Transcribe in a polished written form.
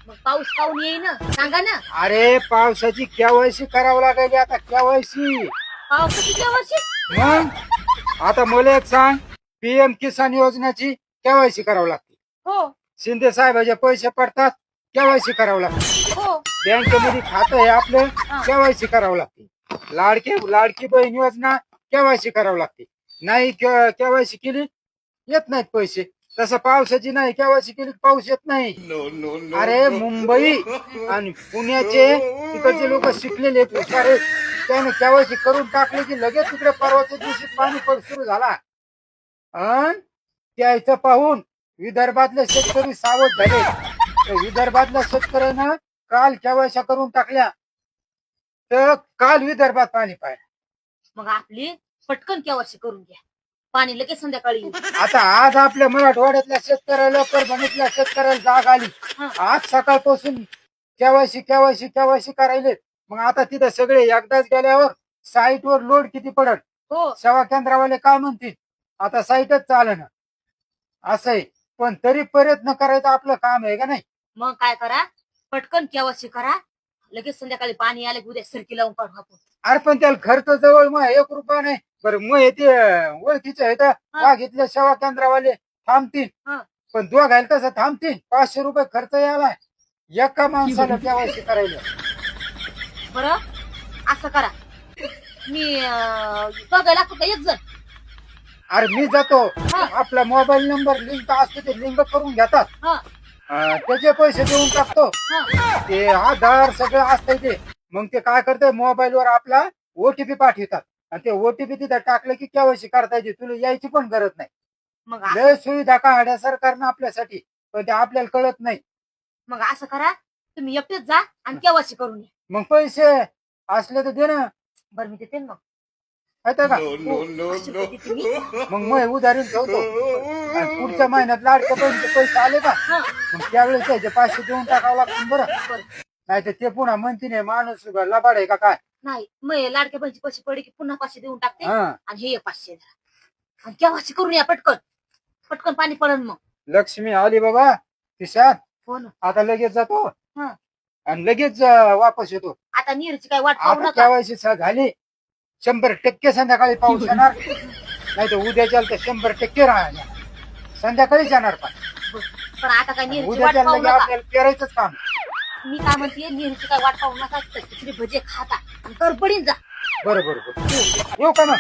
मग पाऊस पाहून येईन सांगा ना. अरे पावसाची केवायसी करावं लागेल आता केवायसी. पावसाची केवायसी. मग आता मला एक सांग, PM किसान योजनेची केवायसी करावं लागते. हो शिंदे साहेबाचे पैसे पडतात केवायसी करावं लागते. हो बँकेमध्ये खातं आहे आपलं केवायसी करावं लागते. लाडकी बहीण योजना केवायसी करावं लागते. नाही केवायसी केली येत नाहीत पैसे. तसं पावसाची नाही केवायसी केली पाऊस येत नाही. अरे मुंबई आणि पुण्याचे तिकडचे लोक शिकलेले आहेत, हुशार आहेत. त्याने केवायसी करून टाकले की लगेच तिकडे परवाच्या दिवशी पाणी सुरू झाला. अन त्याचं पाहून विदर्भातले शेतकरी सावध झाले. तर विदर्भातल्या शेतकऱ्यांना काल केवायसी करून टाकल्या तर काल विदर्भात पाणी पाहिजे. मग आपली पटकन केवायसी करून घ्या, पाणी लगेच संध्याकाळी येईल. आता आज आपल्या मराठवाड्यातल्या शेतकऱ्याला परभणीतल्या शेतकऱ्याला जाग आली. आज सकाळपासून केवायसी केवायसी केवायसी करायले. मग आता तिथं सगळे एकदाच गेल्यावर साईटवर लोड किती पडत हो सेवा केंद्रावाले काय म्हणतील, आता साईटच चालेना असं आहे. पण तरी प्रयत्न करायचं आपलं काम आहे का नाही. मग काय करा, पटकन केवायसी करा, लगेच संध्याकाळी पाणी आले की उद्या सरकी लावून काढू आपण. अरे पण त्याला खर्च जवळ मग 1 रुपया नाही. बरं मग ते ओळखीचे आहेत वाघितल्या सेवा केंद्रावाले थांबतील. पण दोघायला कसं थांबतील, 500 रुपये खर्च यायला एका माणसाला केवायसी करायला. बरं असं करा, मी बघायला लागतो का एक जण. अरे मी जातो, आपला मोबाईल नंबर लिंक असतो ते लिंक करून घेतात. त्याचे पैसे देऊन टाकतो. ते आधार सगळं असतंय ते. मग ते काय करते मोबाईल वर आपला OTP पाठवतात आणि ते OTP तिथे टाकलं की केवायसी करता येते. तुला यायची पण गरज नाही. मग लय सुविधा काढल्या सरकारनं आपल्यासाठी, पण ते आपल्याला कळत नाही. मग असं करा, तुम्ही एकटेच जा आणि केवायसी करून घ्या. मग पैसे असले तर दे ना. बरं मी देते मग. माहिती का मग मी उधारून ठेवतो आणि पुढच्या महिन्यात लाडक्या बहिणीचे पैसे आले का मग त्यावेळेस त्याचे 500 देऊन टाकावं लागतं. बरं नाही तर ते पुन्हा म्हणते नाही माणूस लबाड आहे का काय. नाही मग लाडक्या बहिणीचे पैसे पडले की पुन्हा 500 देऊन टाकते हा आणि हे 500 द्या आणि केवायसी करून या पटकन. पटकन पाणी पडन मग. लक्ष्मी आली बाबा खिशात. हो ना. आता लगेच जातो आणि लगेच वापस येतो. आता नीरची काय वाट पाहू आता नका. केवायसी झाली 100% संध्याकाळी पाऊस येणार. नाही तर उद्याच्या तर 100% राहणार. संध्याकाळीच येणार पण आता काय नीरची वाट उद्याच्या पाहू लगे नका. आपल्याला पेरायचंच काम. मी काय म्हणते, नीरची काय वाट पाहू नका. खिचडी भजे खाता आणि तर पडीन जा. बरोबर येऊ का मग.